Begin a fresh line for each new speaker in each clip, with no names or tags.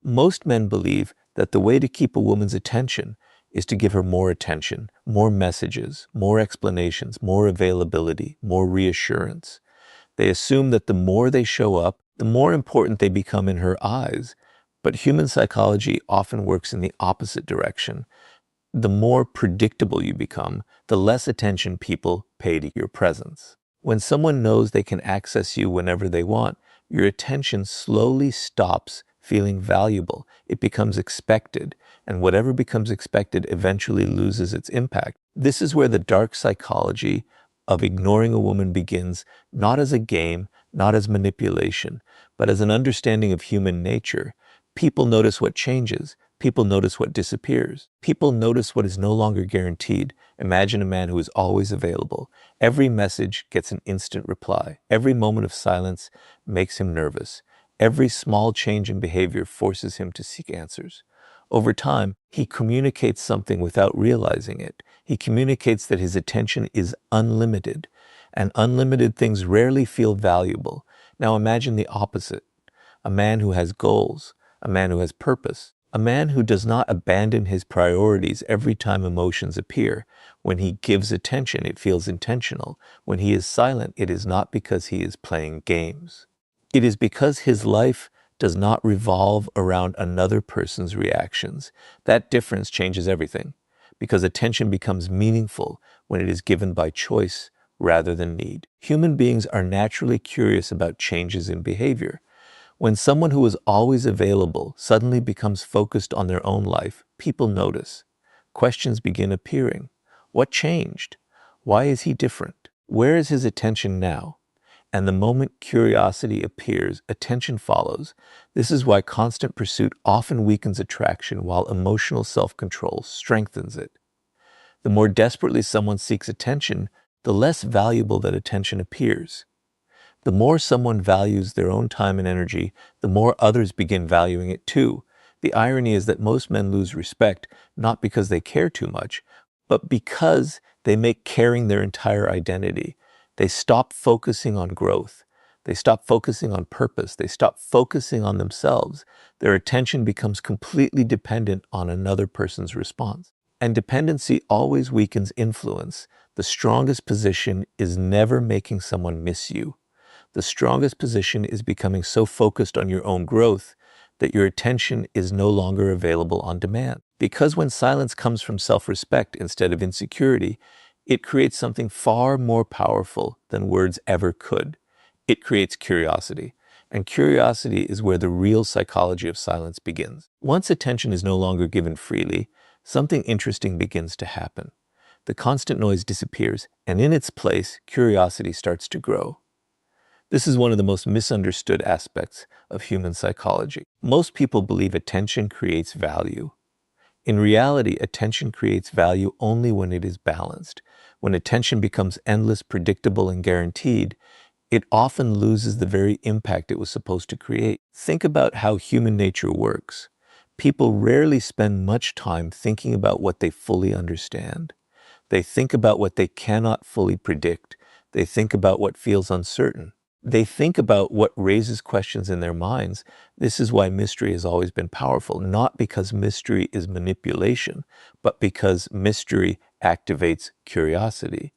Most men believe that the way to keep a woman's attention is to give her more attention, more messages, more explanations, more availability, more reassurance. They assume that the more they show up, the more important they become in her eyes. But human psychology often works in the opposite direction. The more predictable you become, the less attention people pay to your presence. When someone knows they can access you whenever they want, your attention slowly stops feeling valuable. It becomes expected, and whatever becomes expected eventually loses its impact. This is where the dark psychology of ignoring a woman begins, not as a game, not as manipulation, but as an understanding of human nature. People notice what changes. People notice what disappears. People notice what is no longer guaranteed. Imagine a man who is always available. Every message gets an instant reply. Every moment of silence makes him nervous. Every small change in behavior forces him to seek answers. Over time, he communicates something without realizing it. He communicates that his attention is unlimited, and unlimited things rarely feel valuable. Now imagine the opposite. A man who has goals, a man who has purpose, a man who does not abandon his priorities every time emotions appear. When he gives attention, it feels intentional. When he is silent, it is not because he is playing games. It is because his life does not revolve around another person's reactions. That difference changes everything, because attention becomes meaningful when it is given by choice rather than need. Human beings are naturally curious about changes in behavior. When someone who is always available suddenly becomes focused on their own life, people notice. Questions begin appearing. What changed? Why is he different? Where is his attention now? And the moment curiosity appears, attention follows. This is why constant pursuit often weakens attraction, while emotional self-control strengthens it. The more desperately someone seeks attention, the less valuable that attention appears. The more someone values their own time and energy, the more others begin valuing it too. The irony is that most men lose respect, not because they care too much, but because they make caring their entire identity. They stop focusing on growth. They stop focusing on purpose. They stop focusing on themselves. Their attention becomes completely dependent on another person's response. And dependency always weakens influence. The strongest position is never making someone miss you. The strongest position is becoming so focused on your own growth that your attention is no longer available on demand. Because when silence comes from self-respect instead of insecurity, it creates something far more powerful than words ever could. It creates curiosity. And curiosity is where the real psychology of silence begins. Once attention is no longer given freely, something interesting begins to happen. The constant noise disappears, and in its place, curiosity starts to grow. This is one of the most misunderstood aspects of human psychology. Most people believe attention creates value. In reality, attention creates value only when it is balanced. When attention becomes endless, predictable, and guaranteed, it often loses the very impact it was supposed to create. Think about how human nature works. People rarely spend much time thinking about what they fully understand. They think about what they cannot fully predict. They think about what feels uncertain. They think about what raises questions in their minds. This is why mystery has always been powerful, not because mystery is manipulation, but because mystery activates curiosity,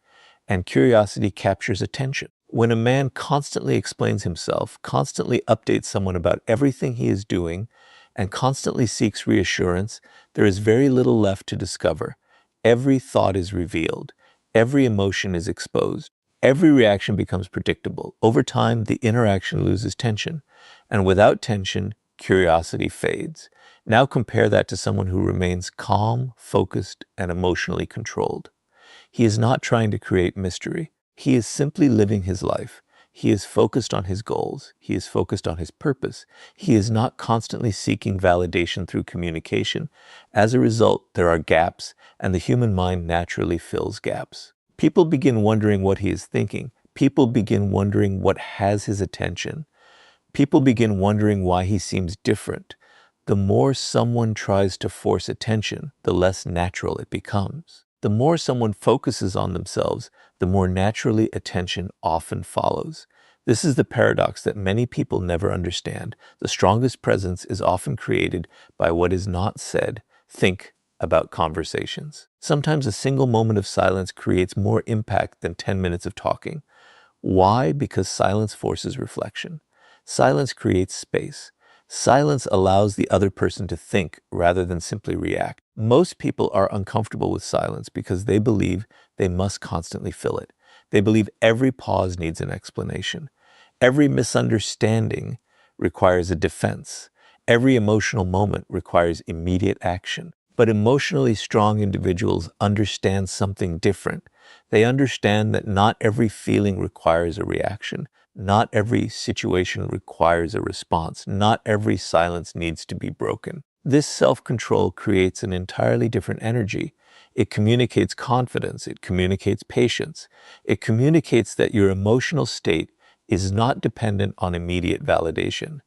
and curiosity captures attention. When a man constantly explains himself, constantly updates someone about everything he is doing, and constantly seeks reassurance, there is very little left to discover. Every thought is revealed. Every emotion is exposed. Every reaction becomes predictable. Over time, the interaction loses tension, and without tension, curiosity fades. Now compare that to someone who remains calm, focused, and emotionally controlled. He is not trying to create mystery. He is simply living his life. He is focused on his goals. He is focused on his purpose. He is not constantly seeking validation through communication. As a result, there are gaps, and the human mind naturally fills gaps. People begin wondering what he is thinking. People begin wondering what has his attention. People begin wondering why he seems different. The more someone tries to force attention, the less natural it becomes. The more someone focuses on themselves, the more naturally attention often follows. This is the paradox that many people never understand. The strongest presence is often created by what is not said. Think about conversations. Sometimes a single moment of silence creates more impact than 10 minutes of talking. Why? Because silence forces reflection. Silence creates space. Silence allows the other person to think rather than simply react. Most people are uncomfortable with silence because they believe they must constantly fill it. They believe every pause needs an explanation. Every misunderstanding requires a defense. Every emotional moment requires immediate action. But emotionally strong individuals understand something different. They understand that not every feeling requires a reaction. Not every situation requires a response. Not every silence needs to be broken. This self-control creates an entirely different energy. It communicates confidence. It communicates patience. It communicates that your emotional state is not dependent on immediate validation.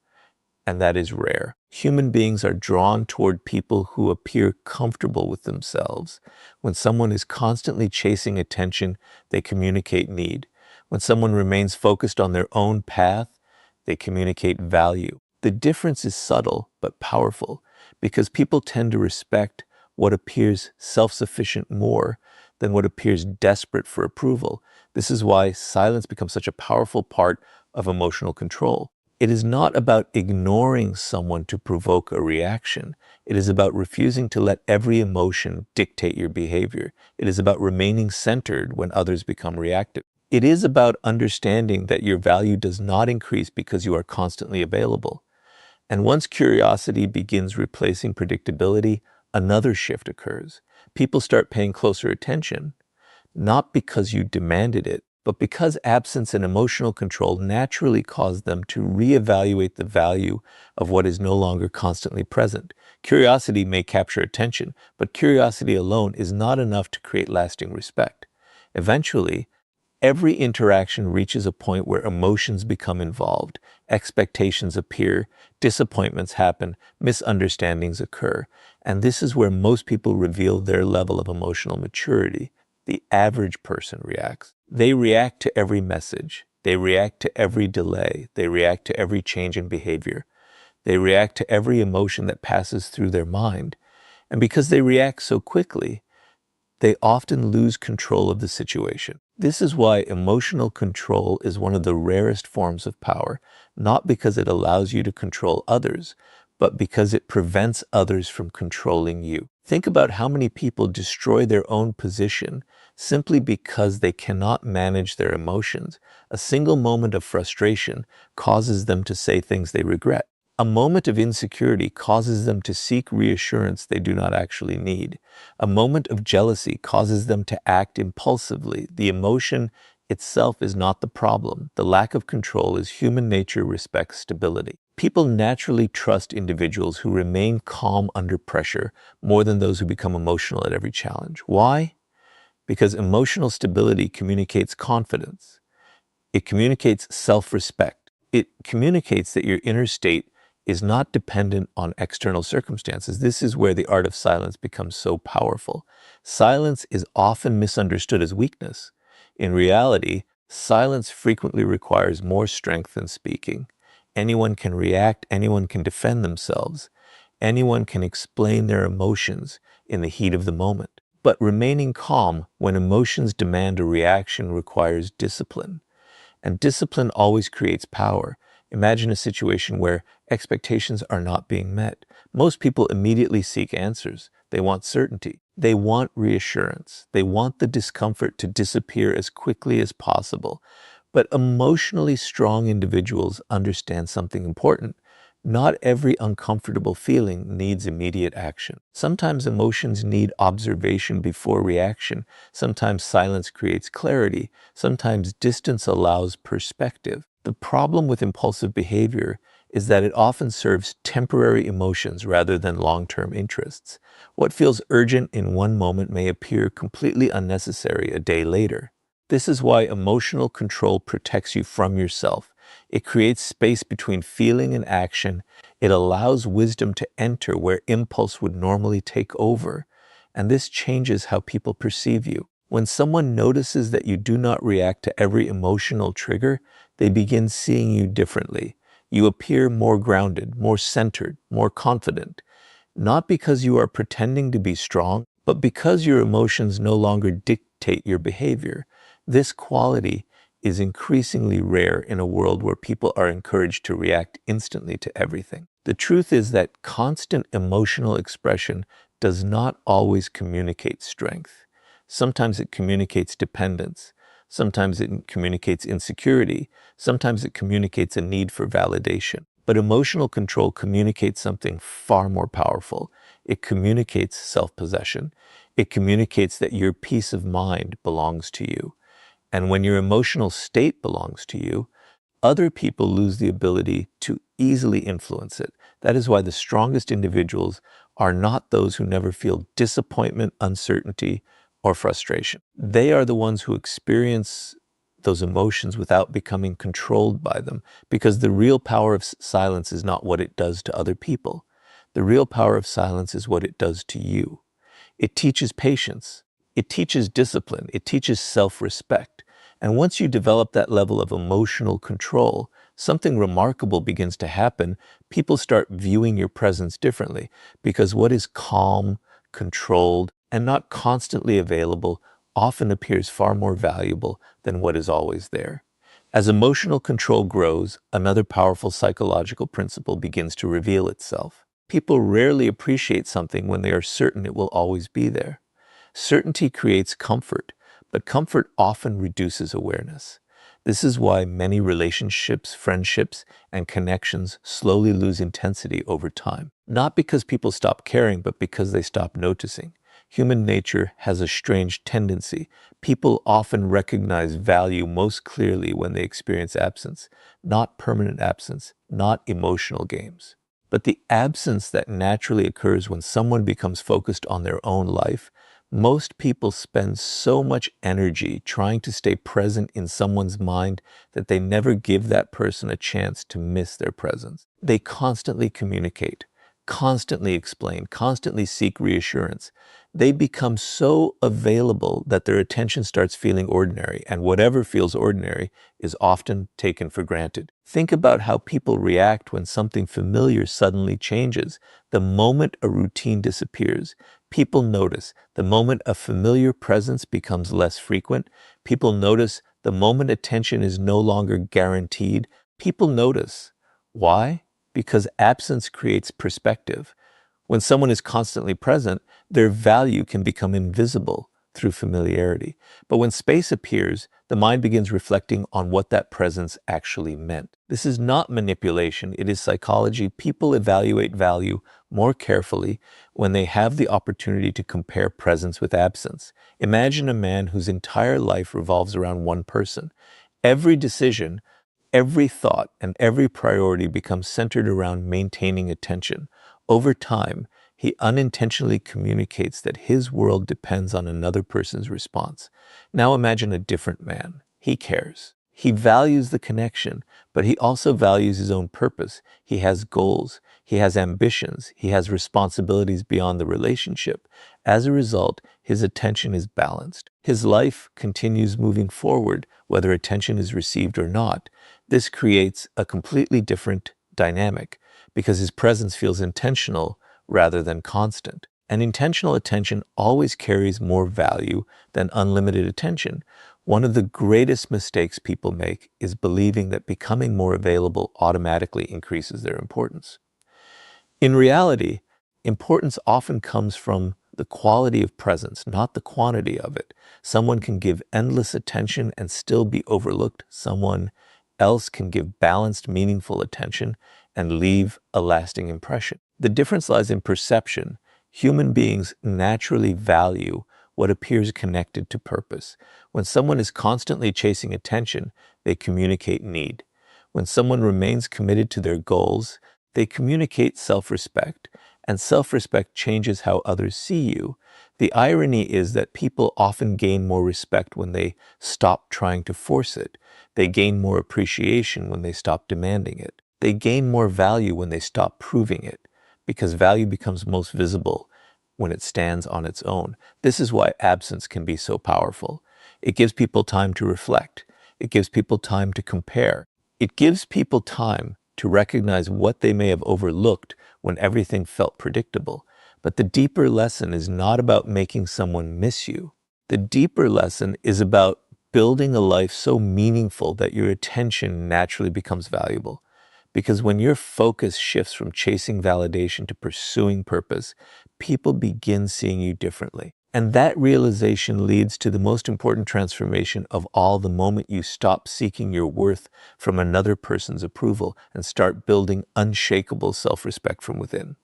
And that is rare. Human beings are drawn toward people who appear comfortable with themselves. When someone is constantly chasing attention, they communicate need. When someone remains focused on their own path, they communicate value. The difference is subtle but powerful because people tend to respect what appears self-sufficient more than what appears desperate for approval. This is why silence becomes such a powerful part of emotional control. It is not about ignoring someone to provoke a reaction. It is about refusing to let every emotion dictate your behavior. It is about remaining centered when others become reactive. It is about understanding that your value does not increase because you are constantly available. And once curiosity begins replacing predictability, another shift occurs. People start paying closer attention, not because you demanded it, but because absence and emotional control naturally cause them to reevaluate the value of what is no longer constantly present. Curiosity may capture attention, but curiosity alone is not enough to create lasting respect. Eventually, every interaction reaches a point where emotions become involved, expectations appear, disappointments happen, misunderstandings occur, and this is where most people reveal their level of emotional maturity. The average person reacts. They react to every message. They react to every delay. They react to every change in behavior. They react to every emotion that passes through their mind. And because they react so quickly, they often lose control of the situation. This is why emotional control is one of the rarest forms of power, not because it allows you to control others, but because it prevents others from controlling you. Think about how many people destroy their own position simply because they cannot manage their emotions. A single moment of frustration causes them to say things they regret. A moment of insecurity causes them to seek reassurance they do not actually need. A moment of jealousy causes them to act impulsively. The emotion itself is not the problem. The lack of control is human nature respects stability. People naturally trust individuals who remain calm under pressure more than those who become emotional at every challenge. Why? Because emotional stability communicates confidence. It communicates self-respect. It communicates that your inner state is not dependent on external circumstances. This is where the art of silence becomes so powerful. Silence is often misunderstood as weakness. In reality, silence frequently requires more strength than speaking. Anyone can react, anyone can defend themselves, anyone can explain their emotions in the heat of the moment. But remaining calm when emotions demand a reaction requires discipline. And discipline always creates power. Imagine a situation where expectations are not being met. Most people immediately seek answers. They want certainty. They want reassurance. They want the discomfort to disappear as quickly as possible. But emotionally strong individuals understand something important. Not every uncomfortable feeling needs immediate action. Sometimes emotions need observation before reaction. Sometimes silence creates clarity. Sometimes distance allows perspective. The problem with impulsive behavior is that it often serves temporary emotions rather than long-term interests. What feels urgent in one moment may appear completely unnecessary a day later. This is why emotional control protects you from yourself. It creates space between feeling and action. It allows wisdom to enter where impulse would normally take over. And this changes how people perceive you. When someone notices that you do not react to every emotional trigger, They begin seeing you differently. You appear more grounded, more centered, more confident, not because you are pretending to be strong, but because your emotions no longer dictate your behavior. This quality is increasingly rare in a world where people are encouraged to react instantly to everything. The truth is that constant emotional expression does not always communicate strength. Sometimes it communicates dependence. Sometimes it communicates insecurity. Sometimes it communicates a need for validation. But emotional control communicates something far more powerful. It communicates self-possession. It communicates that your peace of mind belongs to you. And when your emotional state belongs to you, other people lose the ability to easily influence it. That is why the strongest individuals are not those who never feel disappointment, uncertainty, or frustration. They are the ones who experience those emotions without becoming controlled by them, because the real power of silence is not what it does to other people. The real power of silence is what it does to you. It teaches patience. It teaches discipline. It teaches self-respect. And once you develop that level of emotional control, something remarkable begins to happen. People start viewing your presence differently, because what is calm, controlled, and not constantly available often appears far more valuable than what is always there. As emotional control grows, another powerful psychological principle begins to reveal itself. People rarely appreciate something when they are certain it will always be there. Certainty creates comfort, but comfort often reduces awareness. This is why many relationships, friendships, and connections slowly lose intensity over time. Not because people stop caring, but because they stop noticing. Human nature has a strange tendency. People often recognize value most clearly when they experience absence, not permanent absence, not emotional games. But the absence that naturally occurs when someone becomes focused on their own life, most people spend so much energy trying to stay present in someone's mind that they never give that person a chance to miss their presence. They constantly communicate, constantly explain, constantly seek reassurance. They become so available that their attention starts feeling ordinary, and whatever feels ordinary is often taken for granted. Think about how people react when something familiar suddenly changes. The moment a routine disappears, people notice. The moment a familiar presence becomes less frequent, people notice. The moment attention is no longer guaranteed, people notice. Why? Because absence creates perspective. When someone is constantly present, their value can become invisible through familiarity. But when space appears, the mind begins reflecting on what that presence actually meant. This is not manipulation, it is psychology. People evaluate value more carefully when they have the opportunity to compare presence with absence. Imagine a man whose entire life revolves around one person. Every decision, every thought, and every priority becomes centered around maintaining attention. Over time, he unintentionally communicates that his world depends on another person's response. Now imagine a different man. He cares. He values the connection, but he also values his own purpose. He has goals. He has ambitions. He has responsibilities beyond the relationship. As a result, his attention is balanced. His life continues moving forward, whether attention is received or not. This creates a completely different dynamic, because his presence feels intentional rather than constant. And intentional attention always carries more value than unlimited attention. One of the greatest mistakes people make is believing that becoming more available automatically increases their importance. In reality, importance often comes from the quality of presence, not the quantity of it. Someone can give endless attention and still be overlooked. Someone else can give balanced, meaningful attention and leave a lasting impression. The difference lies in perception. Human beings naturally value what appears connected to purpose. When someone is constantly chasing attention, they communicate need. When someone remains committed to their goals, they communicate self-respect, and self-respect changes how others see you. The irony is that people often gain more respect when they stop trying to force it. They gain more appreciation when they stop demanding it. They gain more value when they stop proving it, because value becomes most visible when it stands on its own. This is why absence can be so powerful. It gives people time to reflect. It gives people time to compare. It gives people time to recognize what they may have overlooked when everything felt predictable. But the deeper lesson is not about making someone miss you. The deeper lesson is about building a life so meaningful that your attention naturally becomes valuable. Because when your focus shifts from chasing validation to pursuing purpose, people begin seeing you differently. And that realization leads to the most important transformation of all the moment you stop seeking your worth from another person's approval and start building unshakable self-respect from within.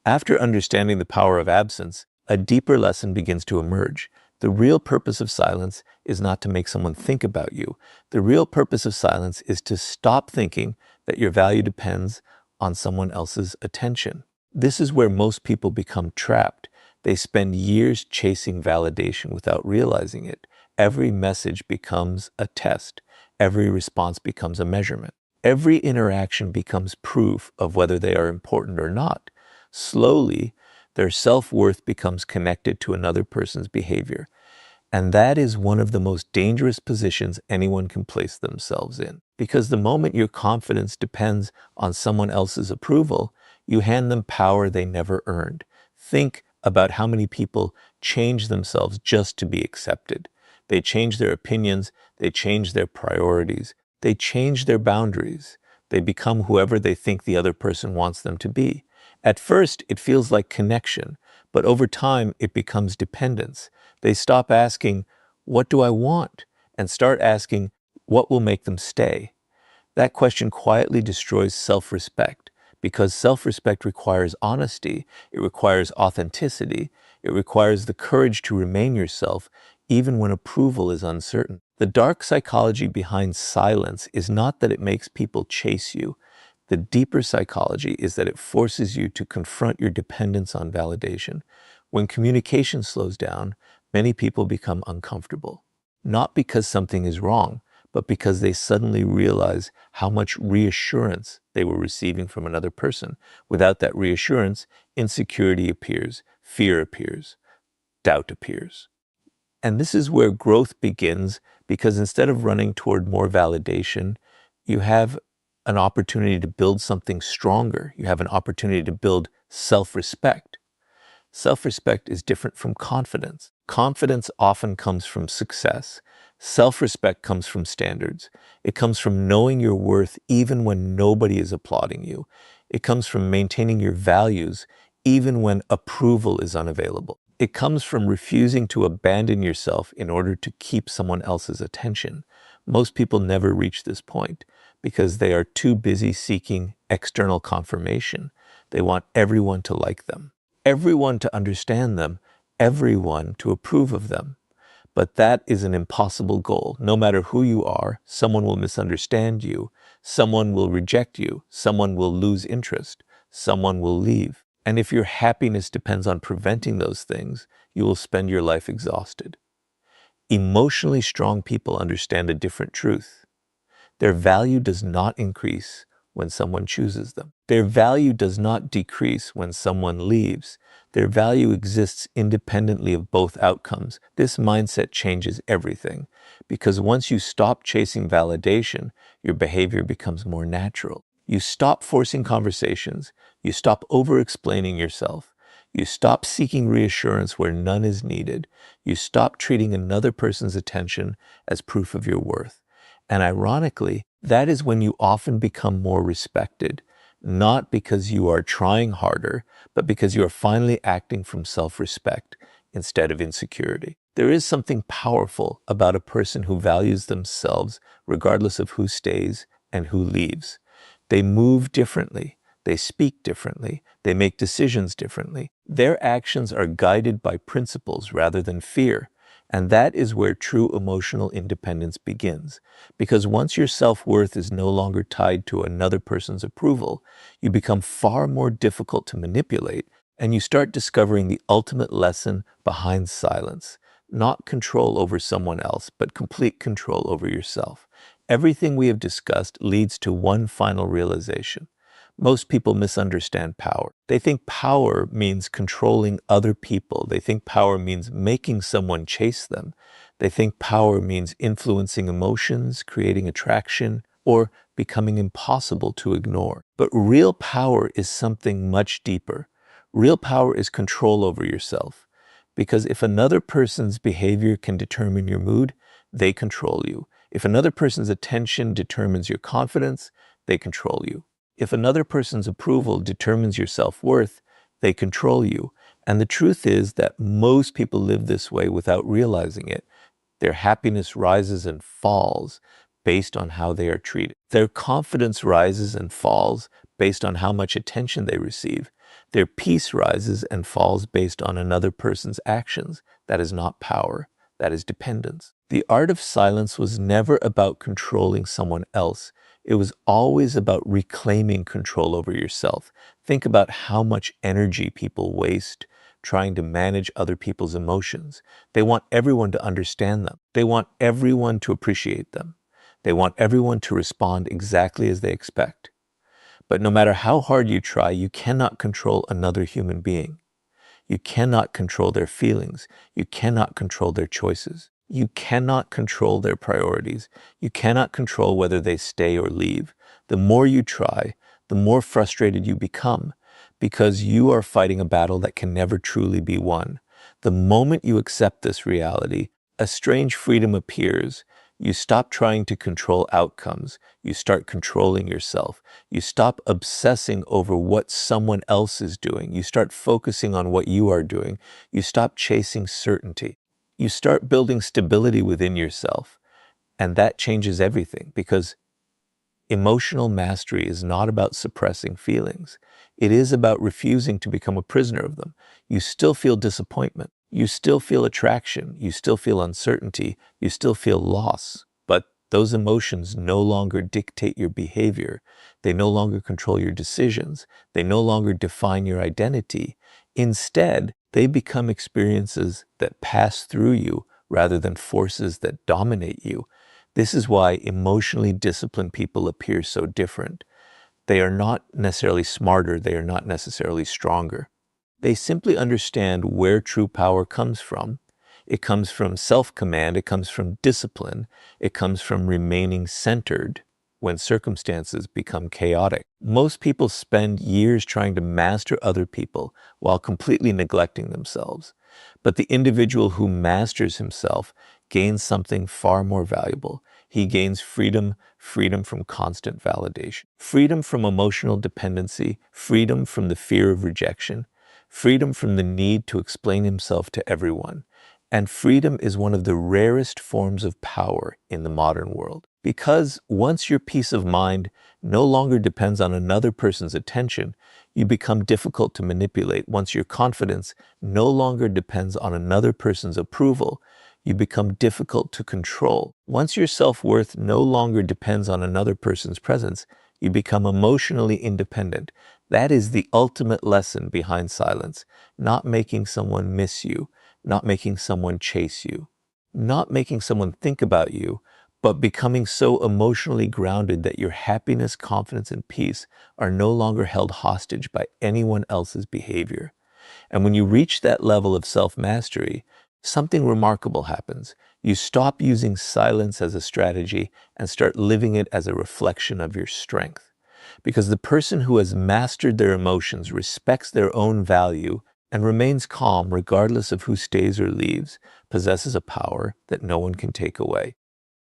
After understanding the power of absence, a deeper lesson begins to emerge. The real purpose of silence is not to make someone think about you. The real purpose of silence is to stop thinking that your value depends on someone else's attention. This is where most people become trapped. They spend years chasing validation without realizing it. Every message becomes a test. Every response becomes a measurement. Every interaction becomes proof of whether they are important or not. Slowly, their self-worth becomes connected to another person's behavior. And that is one of the most dangerous positions anyone can place themselves in. Because the moment your confidence depends on someone else's approval, you hand them power they never earned. Think about how many people change themselves just to be accepted. They change their opinions, they change their priorities, they change their boundaries. They become whoever they think the other person wants them to be. At first, it feels like connection, but over time, it becomes dependence. They stop asking, "What do I want?" and start asking, "What will make them stay?" That question quietly destroys self-respect, because self-respect requires honesty, it requires authenticity, it requires the courage to remain yourself, even when approval is uncertain. The dark psychology behind silence is not that it makes people chase you. The deeper psychology is that it forces you to confront your dependence on validation. When communication slows down, many people become uncomfortable. Not because something is wrong, but because they suddenly realize how much reassurance they were receiving from another person. Without that reassurance, insecurity appears, fear appears, doubt appears. And this is where growth begins, because instead of running toward more validation, you have an opportunity to build something stronger. You have an opportunity to build self-respect. Self-respect is different from confidence. Confidence often comes from success. Self-respect comes from standards. It comes from knowing your worth even when nobody is applauding you. It comes from maintaining your values even when approval is unavailable. It comes from refusing to abandon yourself in order to keep someone else's attention. Most people never reach this point because they are too busy seeking external confirmation. They want everyone to like them, everyone to understand them, everyone to approve of them. But that is an impossible goal. No matter who you are, someone will misunderstand you, someone will reject you, someone will lose interest, someone will leave. And if your happiness depends on preventing those things, you will spend your life exhausted. Emotionally strong people understand a different truth. Their value does not increase when someone chooses them. Their value does not decrease when someone leaves. Their value exists independently of both outcomes. This mindset changes everything, because once you stop chasing validation, your behavior becomes more natural. You stop forcing conversations. You stop over-explaining yourself. You stop seeking reassurance where none is needed. You stop treating another person's attention as proof of your worth. And ironically, that is when you often become more respected, not because you are trying harder, but because you are finally acting from self-respect instead of insecurity. There is something powerful about a person who values themselves regardless of who stays and who leaves. They move differently. They speak differently. They make decisions differently. Their actions are guided by principles rather than fear. And that is where true emotional independence begins. Because once your self-worth is no longer tied to another person's approval, you become far more difficult to manipulate, and you start discovering the ultimate lesson behind silence. Not control over someone else, but complete control over yourself. Everything we have discussed leads to one final realization. Most people misunderstand power. They think power means controlling other people. They think power means making someone chase them. They think power means influencing emotions, creating attraction, or becoming impossible to ignore. But real power is something much deeper. Real power is control over yourself. Because if another person's behavior can determine your mood, they control you. If another person's attention determines your confidence, they control you. If another person's approval determines your self-worth, they control you. And the truth is that most people live this way without realizing it. Their happiness rises and falls based on how they are treated. Their confidence rises and falls based on how much attention they receive. Their peace rises and falls based on another person's actions. That is not power. That is dependence. The art of silence was never about controlling someone else. It was always about reclaiming control over yourself. Think about how much energy people waste trying to manage other people's emotions. They want everyone to understand them. They want everyone to appreciate them. They want everyone to respond exactly as they expect. But no matter how hard you try, you cannot control another human being. You cannot control their feelings. You cannot control their choices. You cannot control their priorities. You cannot control whether they stay or leave. The more you try, the more frustrated you become, because you are fighting a battle that can never truly be won. The moment you accept this reality, a strange freedom appears. You stop trying to control outcomes. You start controlling yourself. You stop obsessing over what someone else is doing. You start focusing on what you are doing. You stop chasing certainty. You start building stability within yourself. And that changes everything, because emotional mastery is not about suppressing feelings. It is about refusing to become a prisoner of them. You still feel disappointment. You still feel attraction. You still feel uncertainty. You still feel loss. But those emotions no longer dictate your behavior. They no longer control your decisions. They no longer define your identity. Instead, they become experiences that pass through you rather than forces that dominate you. This is why emotionally disciplined people appear so different. They are not necessarily smarter. They are not necessarily stronger. They simply understand where true power comes from. It comes from self-command. It comes from discipline. It comes from remaining centered when circumstances become chaotic. Most people spend years trying to master other people while completely neglecting themselves. But the individual who masters himself gains something far more valuable. He gains freedom, freedom from constant validation, freedom from emotional dependency, freedom from the fear of rejection, freedom from the need to explain himself to everyone. And freedom is one of the rarest forms of power in the modern world. Because once your peace of mind no longer depends on another person's attention, you become difficult to manipulate. Once your confidence no longer depends on another person's approval, you become difficult to control. Once your self-worth no longer depends on another person's presence, you become emotionally independent. That is the ultimate lesson behind silence. Not making someone miss you, not making someone chase you, not making someone think about you, but becoming so emotionally grounded that your happiness, confidence, and peace are no longer held hostage by anyone else's behavior. And when you reach that level of self-mastery, something remarkable happens. You stop using silence as a strategy and start living it as a reflection of your strength. Because the person who has mastered their emotions respects their own value and remains calm regardless of who stays or leaves, possesses a power that no one can take away.